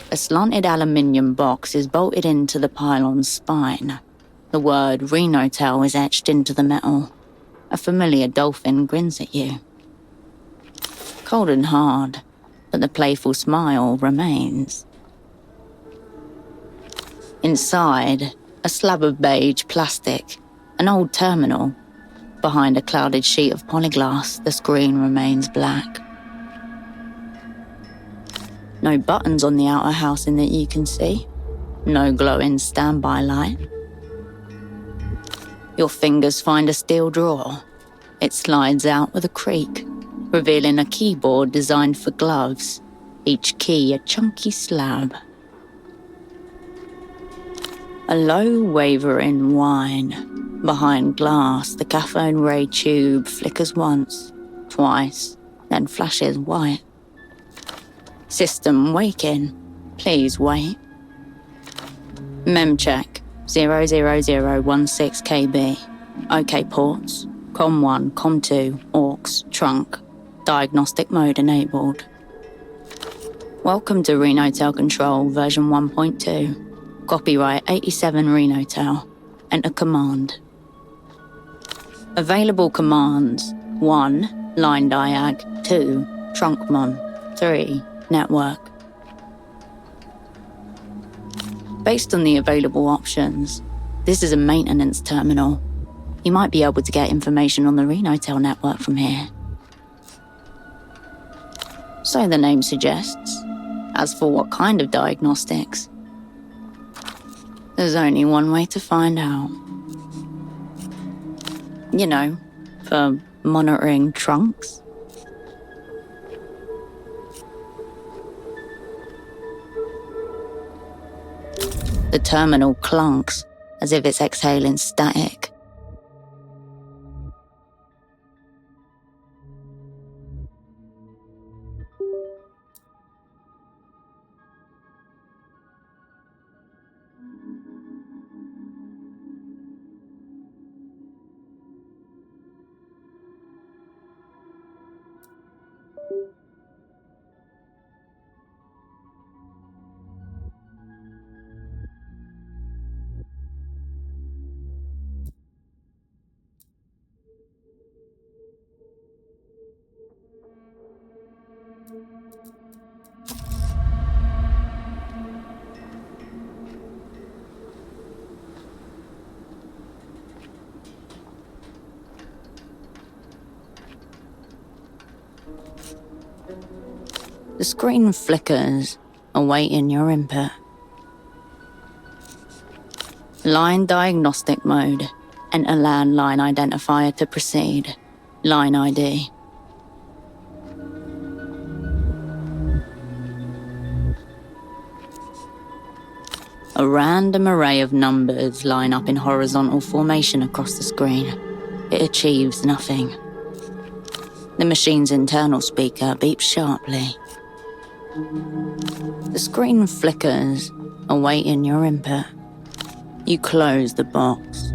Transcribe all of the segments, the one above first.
A slanted aluminium box is bolted into the pylon's spine. The word Renotel is etched into the metal. A familiar dolphin grins at you. Cold and hard, but the playful smile remains. Inside, a slab of beige plastic, an old terminal. Behind a clouded sheet of polyglass, the screen remains black. No buttons on the outer housing that you can see. No glowing standby light. Your fingers find a steel drawer. It slides out with a creak, revealing a keyboard designed for gloves, each key a chunky slab. A low wavering whine. Behind glass, the cathode ray tube flickers once, twice, then flashes white. System waking. Please wait. Mem check. 00016 KB. OK ports. COM1, COM2, AUX, trunk. Diagnostic mode enabled. Welcome to Renotel Control version 1.2. Copyright 87 Renotel. Enter command. Available commands. 1. Line diag. 2. Trunkmon. 3. Network. Based on the available options, this is a maintenance terminal. You might be able to get information on the Renotel network from here. So the name suggests. As for what kind of diagnostics, there's only one way to find out. You know, for monitoring trunks. The terminal clunks, as if it's exhaling static. The screen flickers, awaiting your input. Line diagnostic mode. Enter landline identifier to proceed. Line ID. A random array of numbers line up in horizontal formation across the screen. It achieves nothing. The machine's internal speaker beeps sharply. The screen flickers, awaiting your input. You close the box.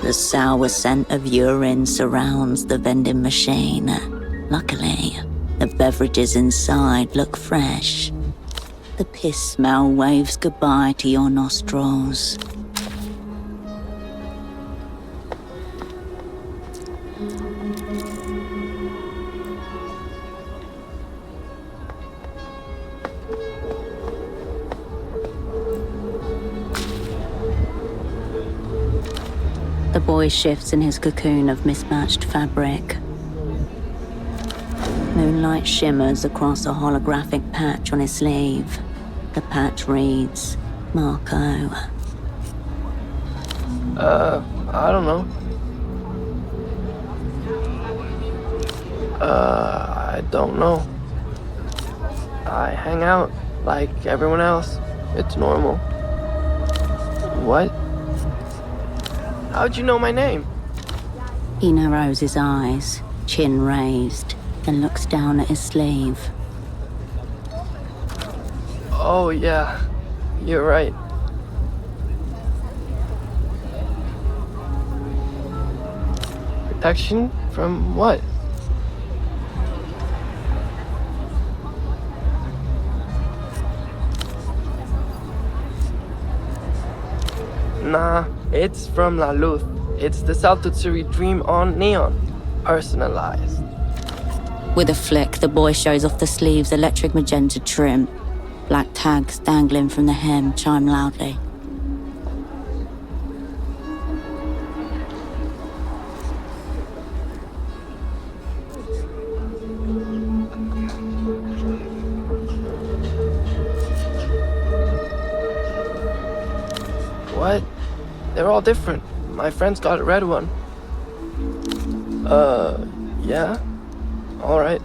The sour scent of urine surrounds the vending machine. Luckily, the beverages inside look fresh. The piss smell waves goodbye to your nostrils. The boy shifts in his cocoon of mismatched fabric. Moonlight light shimmers across a holographic patch on his sleeve. The patch reads, Marco. I don't know. I don't know. I hang out like everyone else. It's normal. What? How'd you know my name? He narrows his eyes, chin raised, then looks down at his sleeve. Oh, yeah. You're right. Protection from what? Nah, it's from La Luz. It's the Saltutsuri dream on neon. Personalized. With a flick, the boy shows off the sleeve's electric magenta trim. Black tags dangling from the hem chime loudly. What? They're all different. My friend's got a red one. Yeah? Alright.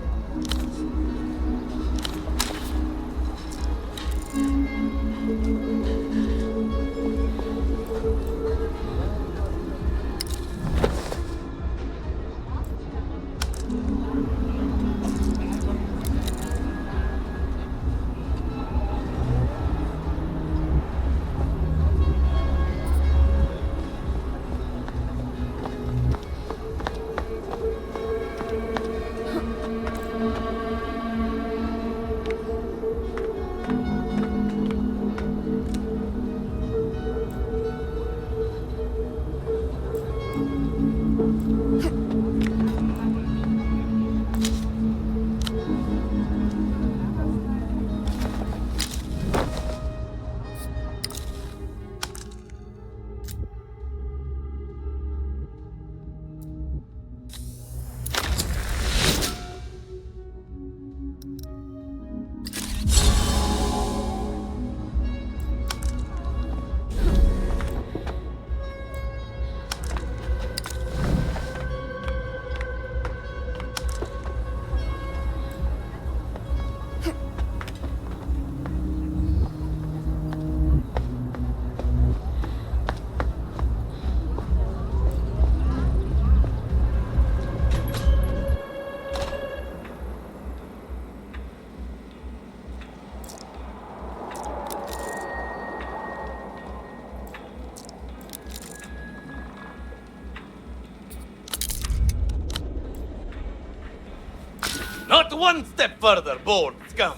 Not one step further, bored scum.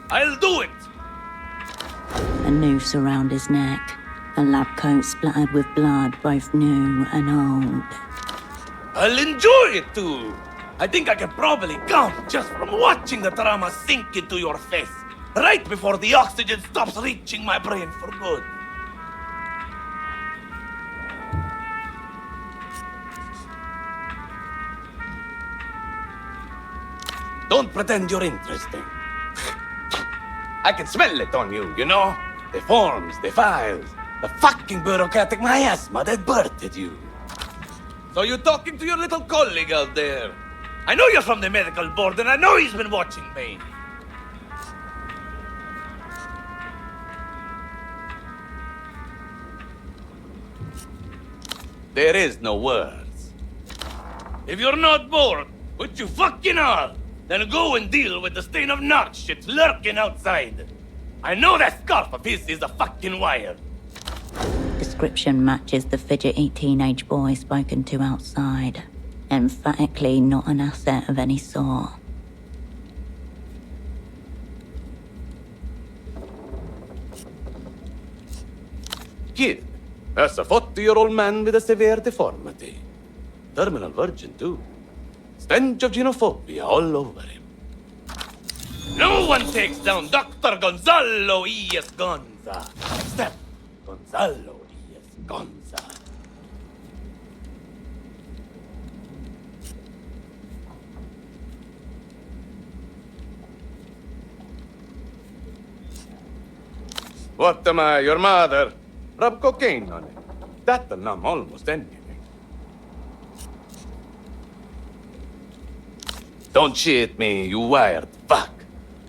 I'll do it! A noose around his neck. A lab coat splattered with blood, both new and old. I'll enjoy it too! I think I can probably come just from watching the trauma sink into your face, right before the oxygen stops reaching my brain for good. Don't pretend you're interesting. I can smell it on you, you know? The forms, the files, the fucking bureaucratic miasma that birthed you. So you're talking to your little colleague out there. I know you're from the medical board, and I know he's been watching me. There is no words. If you're not bored, which you fucking are, then go and deal with the stain of narc shit lurking outside. I know that scarf of his is a fucking wire. Description matches the fidgety teenage boy spoken to outside. Emphatically not an asset of any sort. Kid, that's a 40-year-old man with a severe deformity. Terminal virgin, too. Stench of xenophobia all over him. No one takes down Dr. Gonzalo E.S. Gonza, except Gonzalo E.S. Gonza. What am I, your mother? Rub cocaine on it. That'll numb almost anything. Don't shit me, you wired fuck.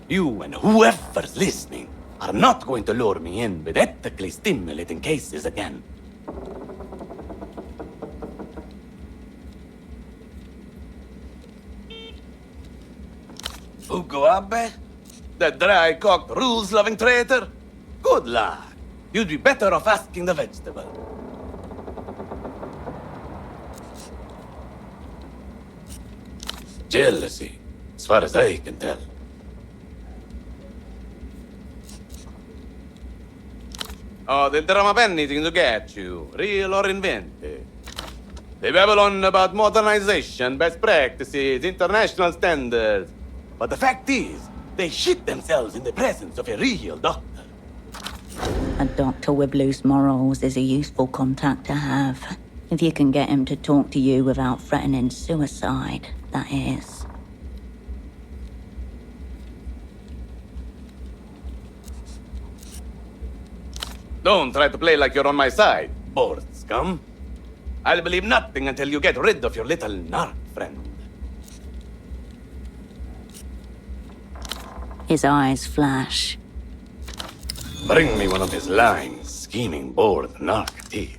You and whoever's listening are not going to lure me in with ethically stimulating cases again. Ugo Abbe? That dry-cocked, rules-loving traitor? Good luck. You'd be better off asking the vegetable. Jealousy, as far as I can tell. Oh, did drum up anything to get you, real or invented? They babble on about modernization, best practices, international standards. But the fact is, they shit themselves in the presence of a real doctor. A doctor with loose morals is a useful contact to have. If you can get him to talk to you without threatening suicide, that is. Don't try to play like you're on my side, bored scum. I'll believe nothing until you get rid of your little narc friend. His eyes flash. Bring me one of his lying, scheming, bored narc teeth.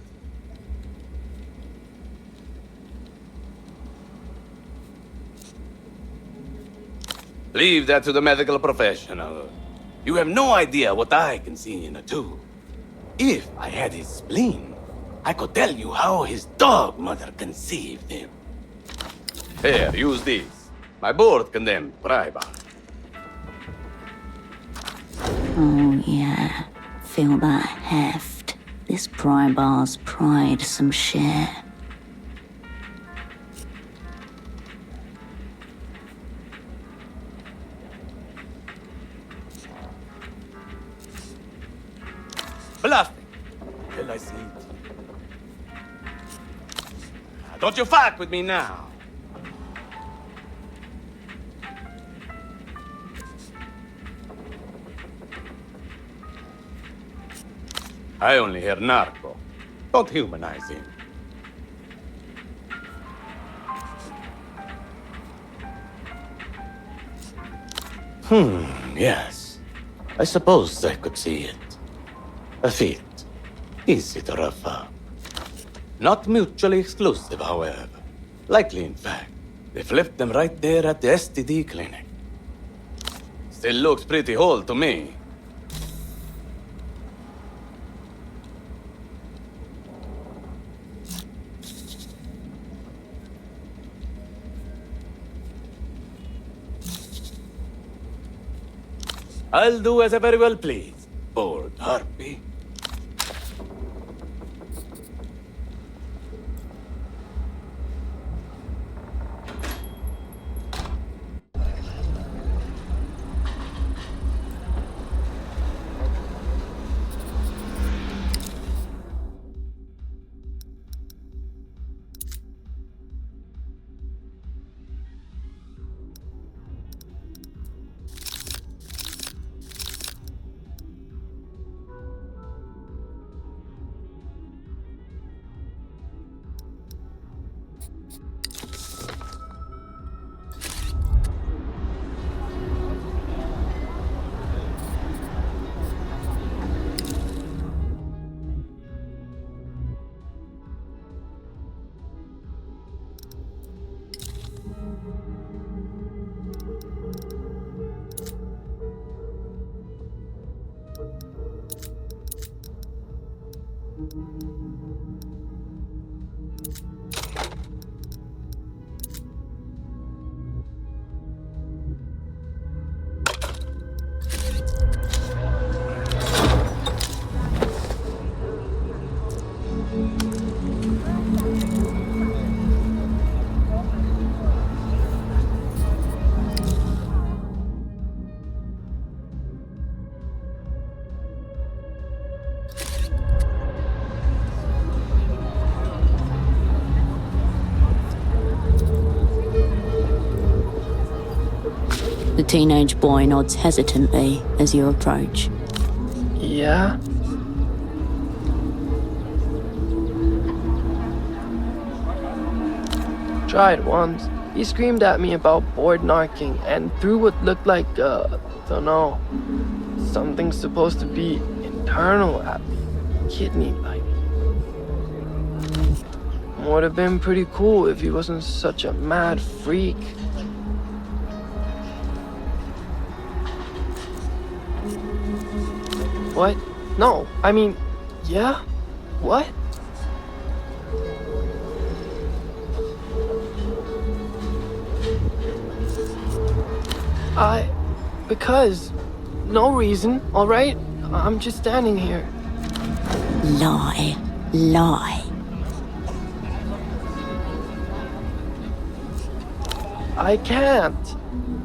Leave that to the medical professional. You have no idea what I can see in a tube. If I had his spleen, I could tell you how his dog mother conceived him. Here, use these. My board condemned pry bar. Oh, yeah. Feel that heft. This pry bar's pried some shit. Bluffing. Till I see it. Don't you fuck with me now. I only hear narco. Don't humanize him. Yes. I suppose I could see it. A feat. Easy to rough up. Not mutually exclusive, however. Likely, in fact. They flipped them right there at the STD clinic. Still looks pretty whole to me. I'll do as I very well please, bored harpy. The teenage boy nods hesitantly as you approach. Yeah? Tried once. He screamed at me about board narking and threw what looked like, don't know, something supposed to be internal at me. Kidney-like. Would have been pretty cool if he wasn't such a mad freak. What? No, I mean, yeah? What? Because. No reason, alright? I'm just standing here. Lie. Lie. I can't.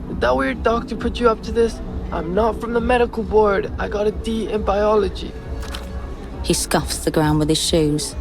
Did that weird doctor put you up to this? I'm not from the medical board. I got a D in biology. He scuffs the ground with his shoes.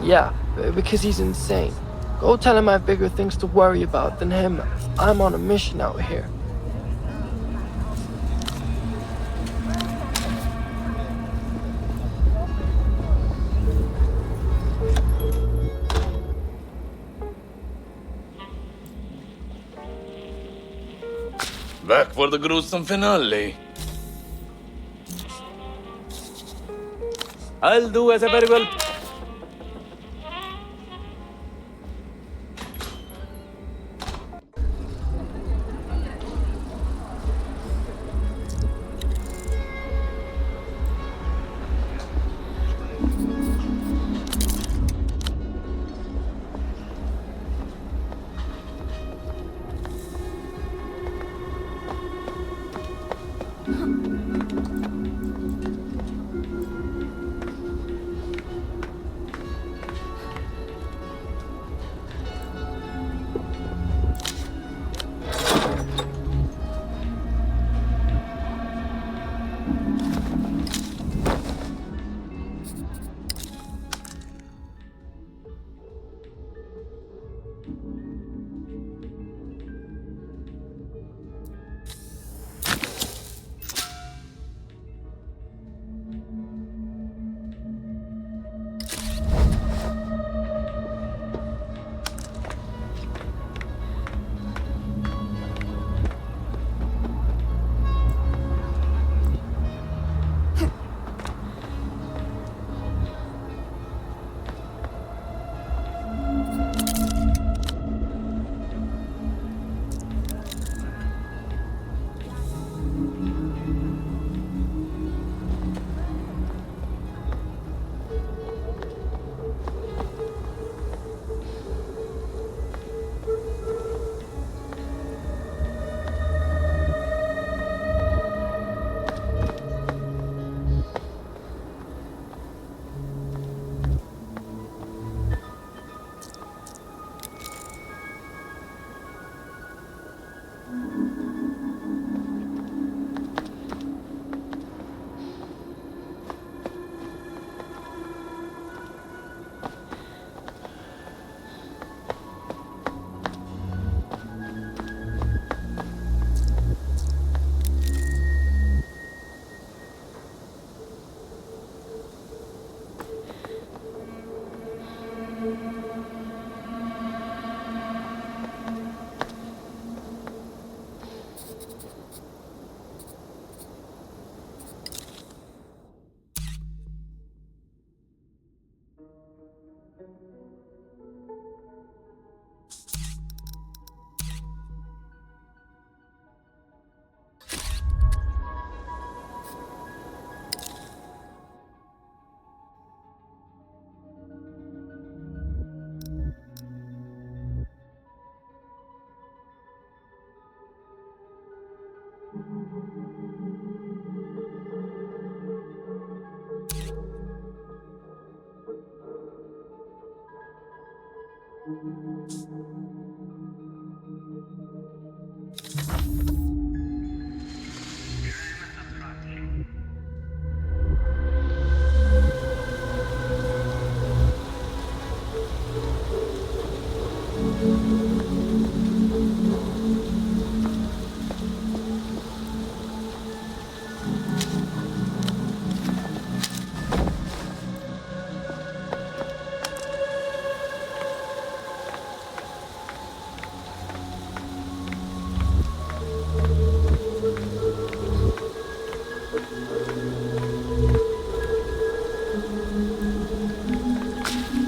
Yeah, because he's insane. Go tell him I have bigger things to worry about than him. I'm on a mission out here. Back for the gruesome finale. I'll do as I very well.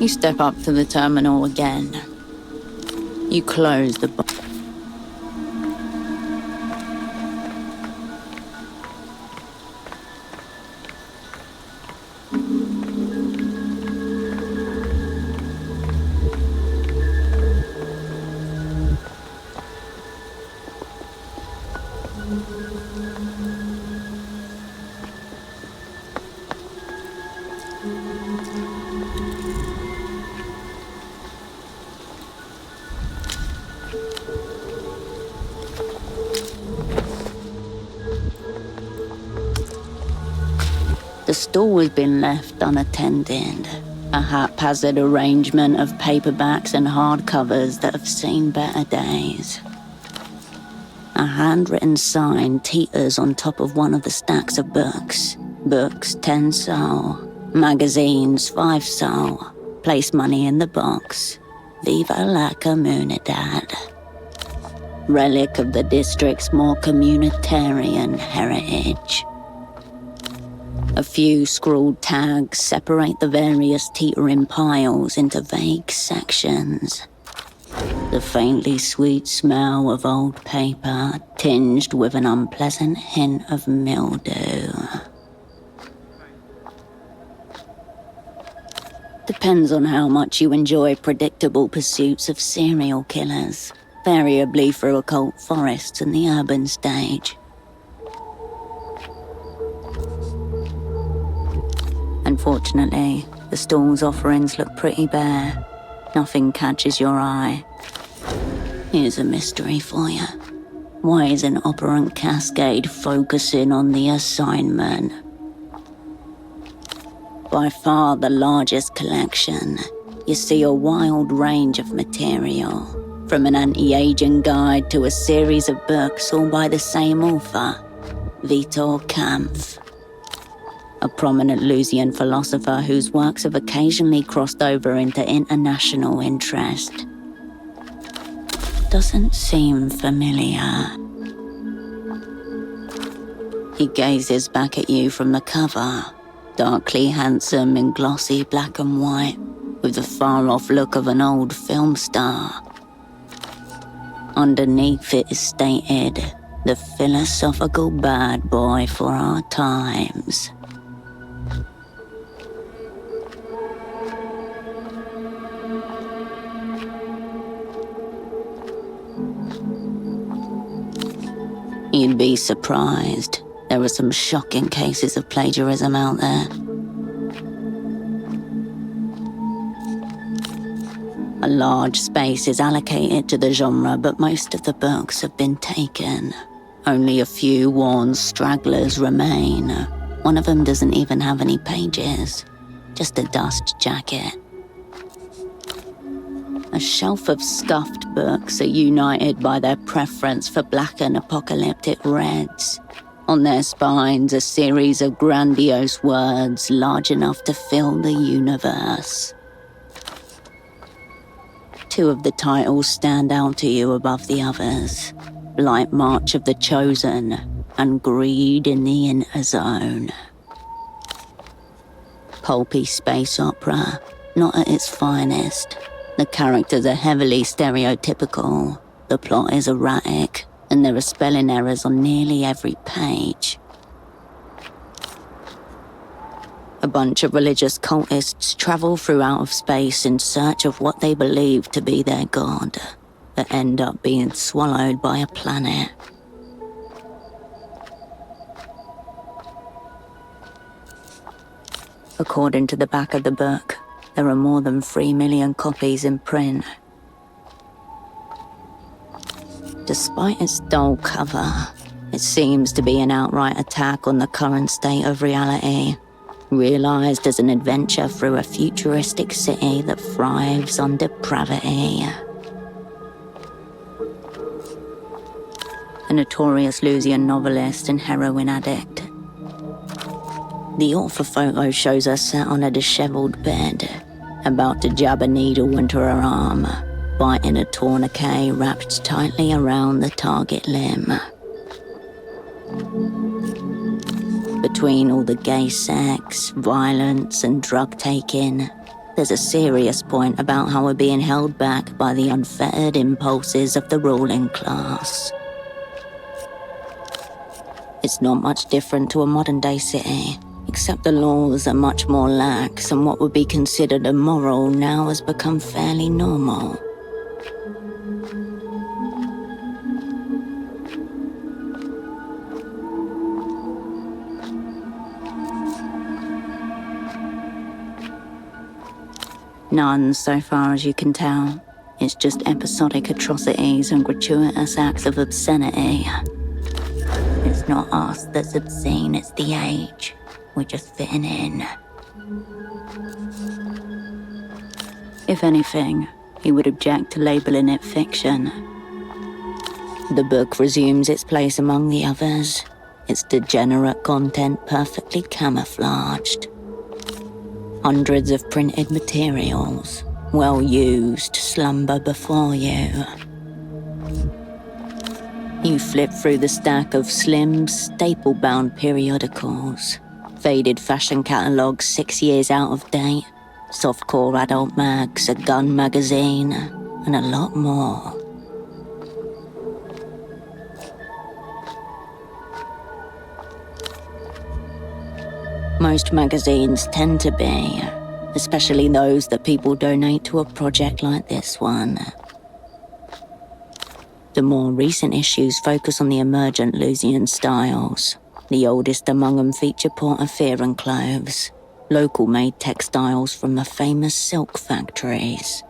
You step up to the terminal again. You close the box. The stall has been left unattended. A haphazard arrangement of paperbacks and hardcovers that have seen better days. A handwritten sign teeters on top of one of the stacks of books. Books 10 sol, magazines 5 sol. Place money in the box. Viva la comunidad. Relic of the district's more communitarian heritage. A few scrawled tags separate the various teetering piles into vague sections. The faintly sweet smell of old paper tinged with an unpleasant hint of mildew. Depends on how much you enjoy predictable pursuits of serial killers, variably through occult forests and the urban stage. Unfortunately, the stall's offerings look pretty bare. Nothing catches your eye. Here's a mystery for you. Why isn't Operant Cascade focusing on the assignment? By far the largest collection, you see a wild range of material, from an anti-aging guide to a series of books all by the same author, Vitor Kampf. A prominent Lusian philosopher whose works have occasionally crossed over into international interest. Doesn't seem familiar. He gazes back at you from the cover, darkly handsome in glossy black and white, with the far-off look of an old film star. Underneath it is stated, the philosophical bad boy for our times. You'd be surprised. There are some shocking cases of plagiarism out there. A large space is allocated to the genre, but most of the books have been taken. Only a few worn stragglers remain. One of them doesn't even have any pages, just a dust jacket. A shelf of scuffed books are united by their preference for black and apocalyptic reds. On their spines, a series of grandiose words large enough to fill the universe. Two of the titles stand out to you above the others. Blight March of the Chosen and Greed in the Interzone. Pulpy space opera, not at its finest. The characters are heavily stereotypical, the plot is erratic, and there are spelling errors on nearly every page. A bunch of religious cultists travel through out of space in search of what they believe to be their god, but end up being swallowed by a planet. According to the back of the book, there are more than 3 million copies in print. Despite its dull cover, it seems to be an outright attack on the current state of reality, realized as an adventure through a futuristic city that thrives on depravity. A notorious Lusian novelist and heroin addict. The author photo shows her sat on a disheveled bed, about to jab a needle into her arm, biting a tourniquet wrapped tightly around the target limb. Between all the gay sex, violence, and drug taking, there's a serious point about how we're being held back by the unfettered impulses of the ruling class. It's not much different to a modern-day city, except the laws are much more lax and what would be considered immoral now has become fairly normal. None, so far as you can tell. It's just episodic atrocities and gratuitous acts of obscenity. It's not us that's obscene, it's the age. We're just fitting in. If anything, he would object to labeling it fiction. The book resumes its place among the others, its degenerate content perfectly camouflaged. Hundreds of printed materials, well used, slumber before you. You flip through the stack of slim, staple-bound periodicals, faded fashion catalogues 6 years out of date, softcore adult mags, a gun magazine, and a lot more. Most magazines tend to be, especially those that people donate to a project like this one. The more recent issues focus on the emergent Lusian styles. The oldest among them feature Portaferan clothes, local-made textiles from the famous silk factories.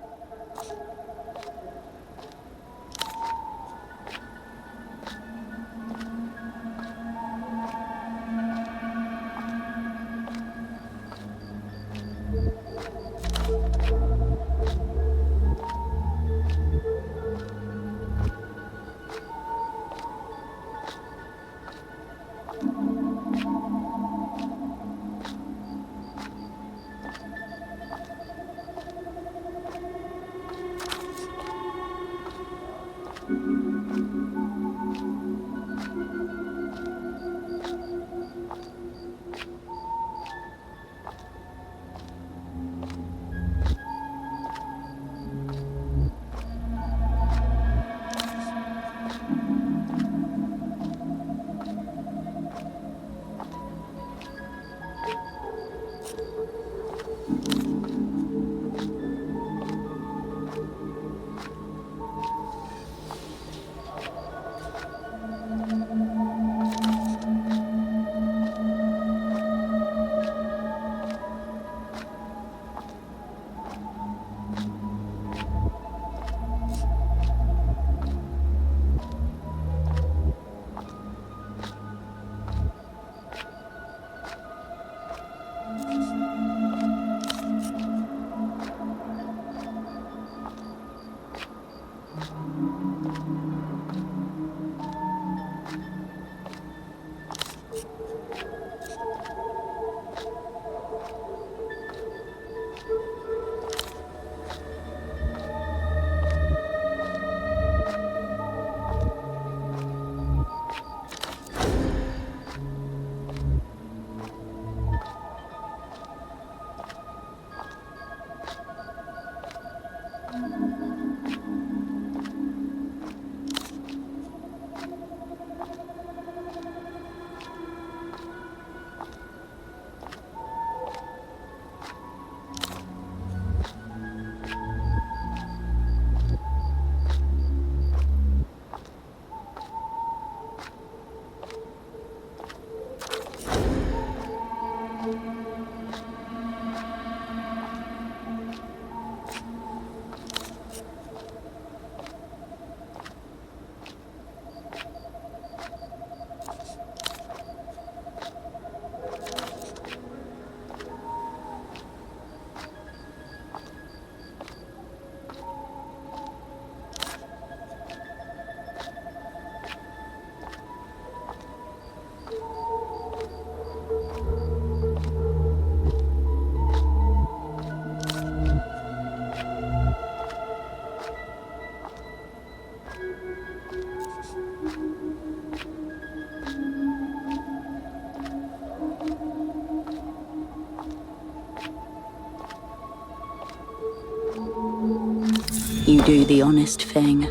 You do the honest thing.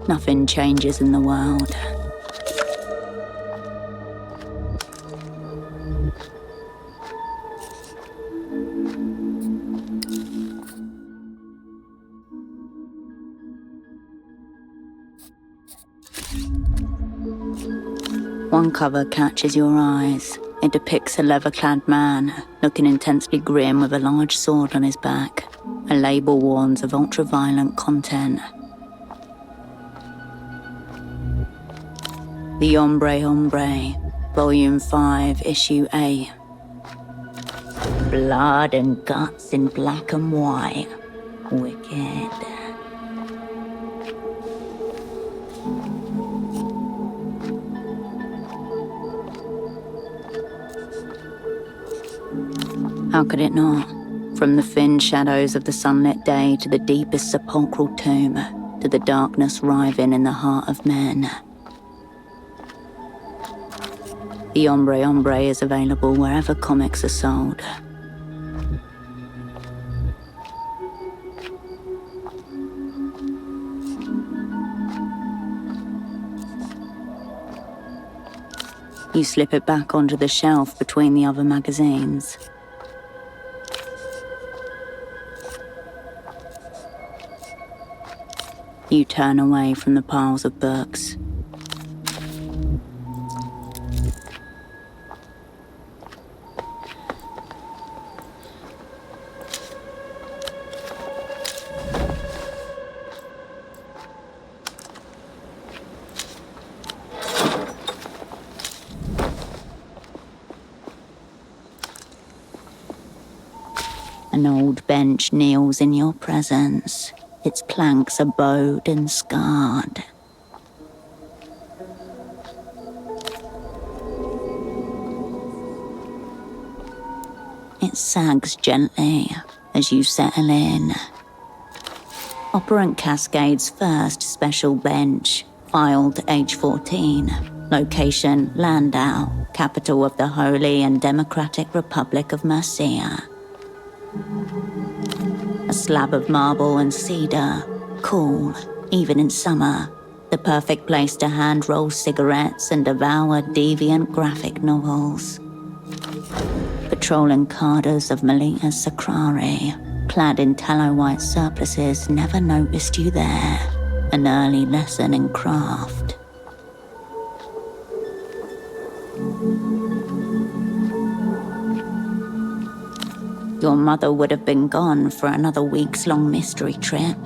Nothing changes in the world. One cover catches your eyes. It depicts a leather-clad man, looking intensely grim with a large sword on his back. A label warns of ultra-violent content. The Hombre, Volume 5, Issue A. Blood and guts in black and white. Wicked. How could it not? From the thin shadows of the sunlit day to the deepest sepulchral tomb, to the darkness writhing in the heart of men. The Hombre is available wherever comics are sold. You slip it back onto the shelf between the other magazines. You turn away from the piles of books. An old bench kneels in your presence. Its planks are bowed and scarred. It sags gently as you settle in. Operant Cascade's first special bench, filed age 14. Location, Landau, capital of the Holy and Democratic Republic of Mercia. A slab of marble and cedar, cool, even in summer. The perfect place to hand-roll cigarettes and devour deviant graphic novels. Patrolling cadres of Melita Sacrari, clad in tallow-white surplices, never noticed you there. An early lesson in craft. Your mother would have been gone for another weeks-long mystery trip,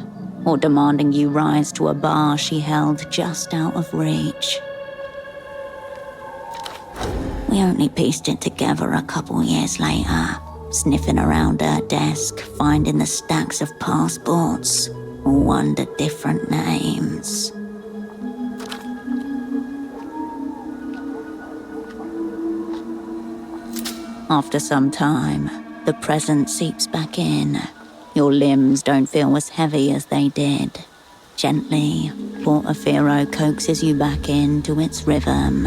or demanding you rise to a bar she held just out of reach. We only pieced it together a couple years later, sniffing around her desk, finding the stacks of passports, all under different names. After some time, the present seeps back in. Your limbs don't feel as heavy as they did. Gently, Portofino coaxes you back into its rhythm.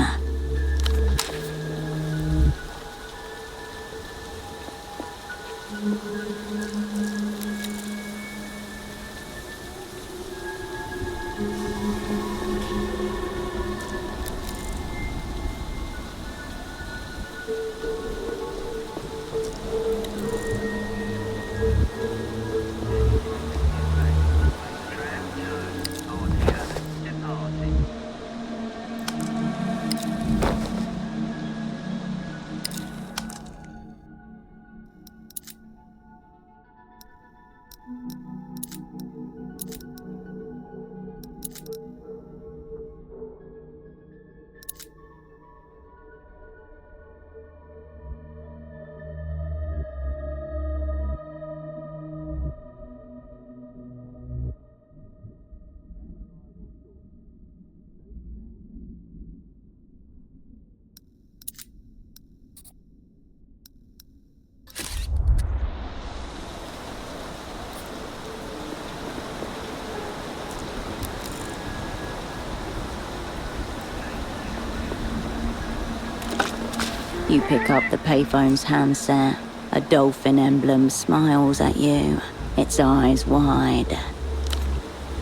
You pick up the payphone's handset. A dolphin emblem smiles at you, its eyes wide.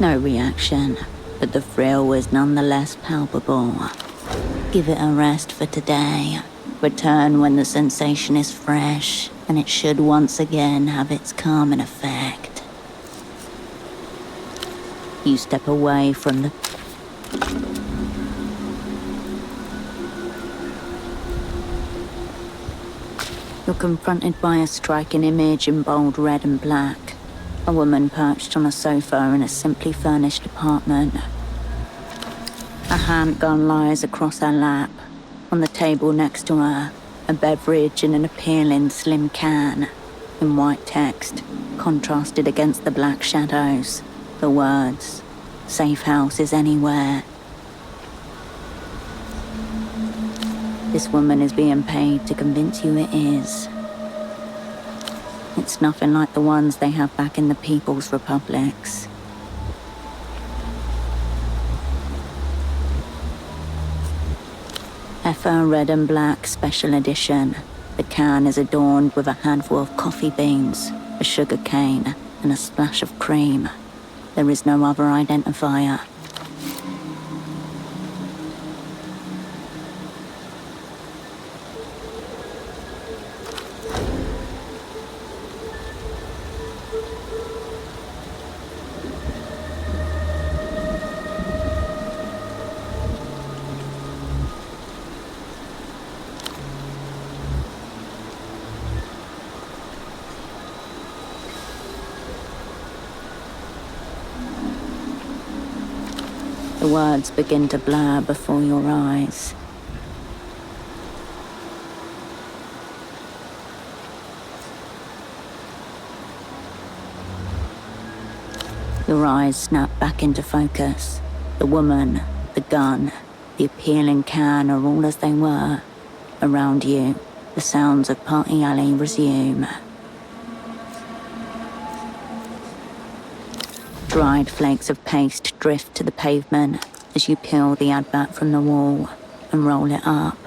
No reaction, but the thrill is nonetheless palpable. Give it a rest for today. Return when the sensation is fresh, and it should once again have its calming effect. You step away from the... You're confronted by a striking image in bold red and black. A woman perched on a sofa in a simply furnished apartment. A handgun lies across her lap. On the table next to her, a beverage in an appealing slim can. In white text, contrasted against the black shadows, the words, "Safe houses anywhere." This woman is being paid to convince you it is. It's nothing like the ones they have back in the People's Republics. Effa Red and Black Special Edition. The can is adorned with a handful of coffee beans, a sugar cane, and a splash of cream. There is no other identifier. The words begin to blur before your eyes. Your eyes snap back into focus. The woman, the gun, the appealing can are all as they were. Around you, the sounds of Party Alley resume. Dried flakes of paste drift to the pavement as you peel the advert from the wall and roll it up.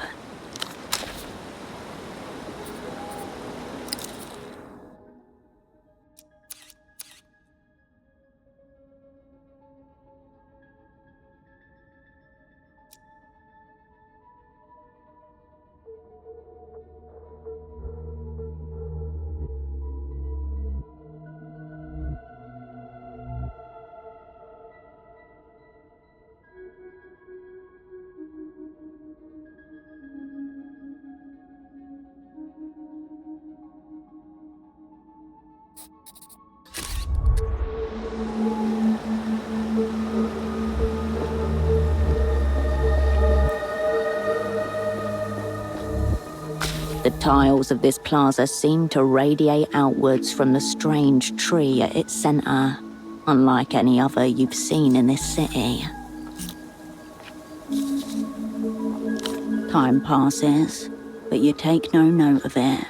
The tiles of this plaza seem to radiate outwards from the strange tree at its center, unlike any other you've seen in this city. Time passes, but you take no note of it.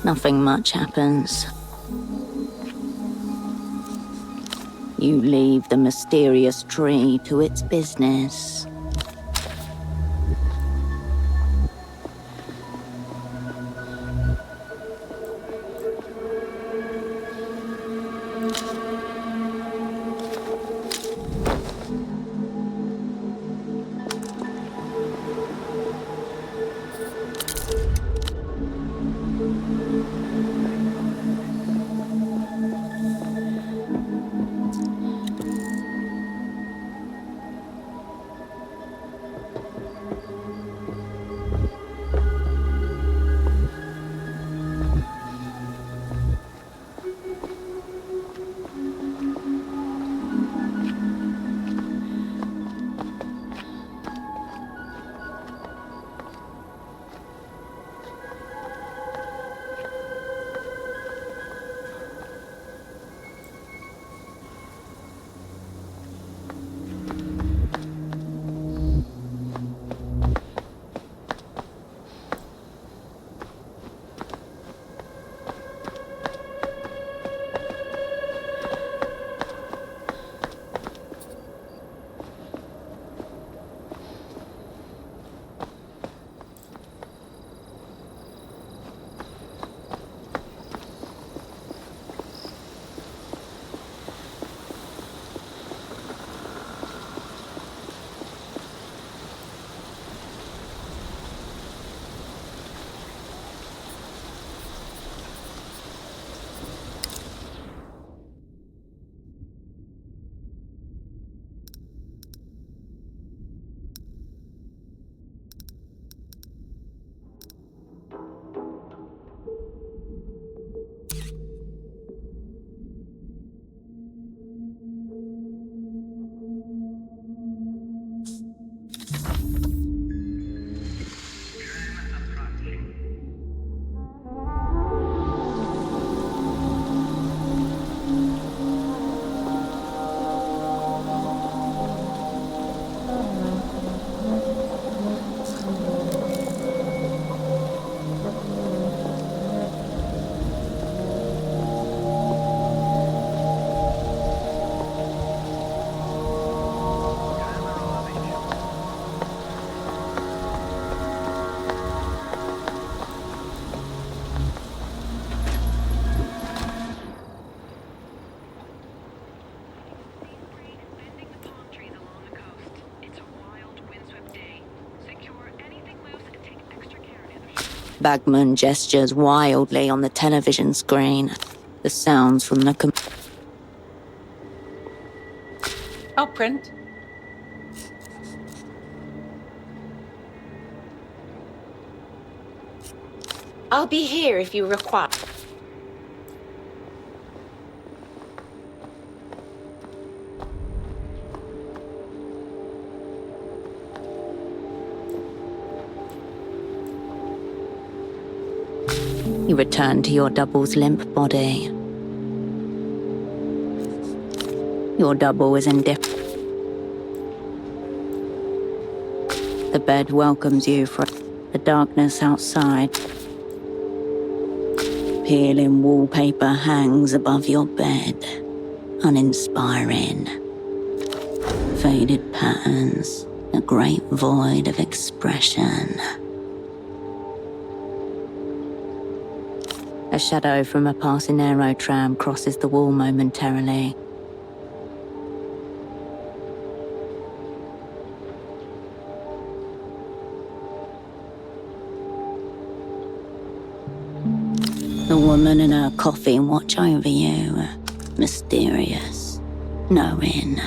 Nothing much happens. You leave the mysterious tree to its business. Bagman gestures wildly on the television screen. The sounds from the I'll print. I'll be here if you require. You return to your double's limp body. Your double is indifferent. The bed welcomes you from the darkness outside. Peeling wallpaper hangs above your bed, uninspiring. Faded patterns, a great void of expression. A shadow from a passing aero tram crosses the wall momentarily. The woman and her coffin watch over you, mysterious, knowing.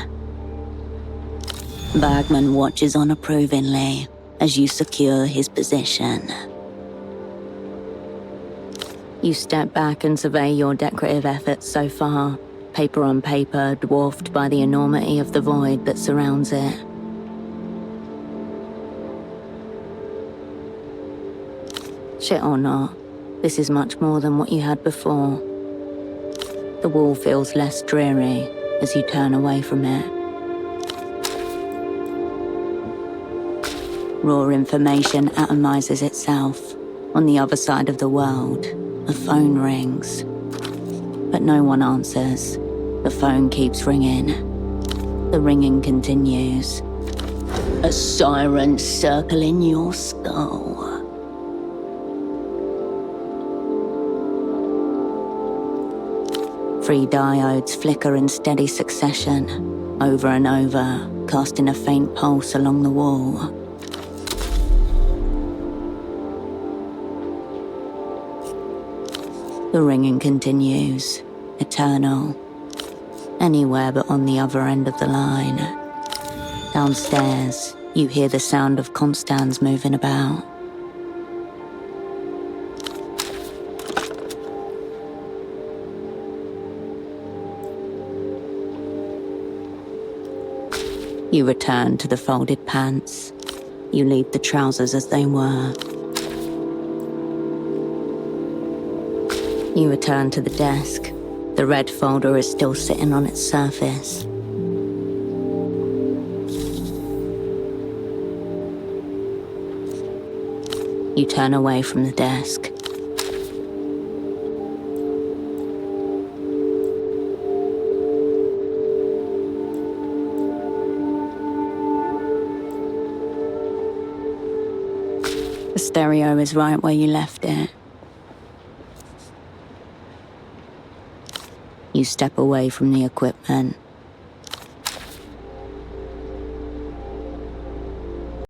Bagman watches on approvingly as you secure his position. You step back and survey your decorative efforts so far, paper on paper dwarfed by the enormity of the void that surrounds it. Shit or not, this is much more than what you had before. The wall feels less dreary as you turn away from it. Raw information atomizes itself. On the other side of the world, a phone rings. But no one answers. The phone keeps ringing. The ringing continues. A siren circling your skull. Three diodes flicker in steady succession, over and over, casting a faint pulse along the wall. The ringing continues, eternal. Anywhere but on the other end of the line. Downstairs, you hear the sound of Constans moving about. You return to the folded pants. You leave the trousers as they were. You return to the desk. The red folder is still sitting on its surface. You turn away from the desk. The stereo is right where you left it. You step away from the equipment.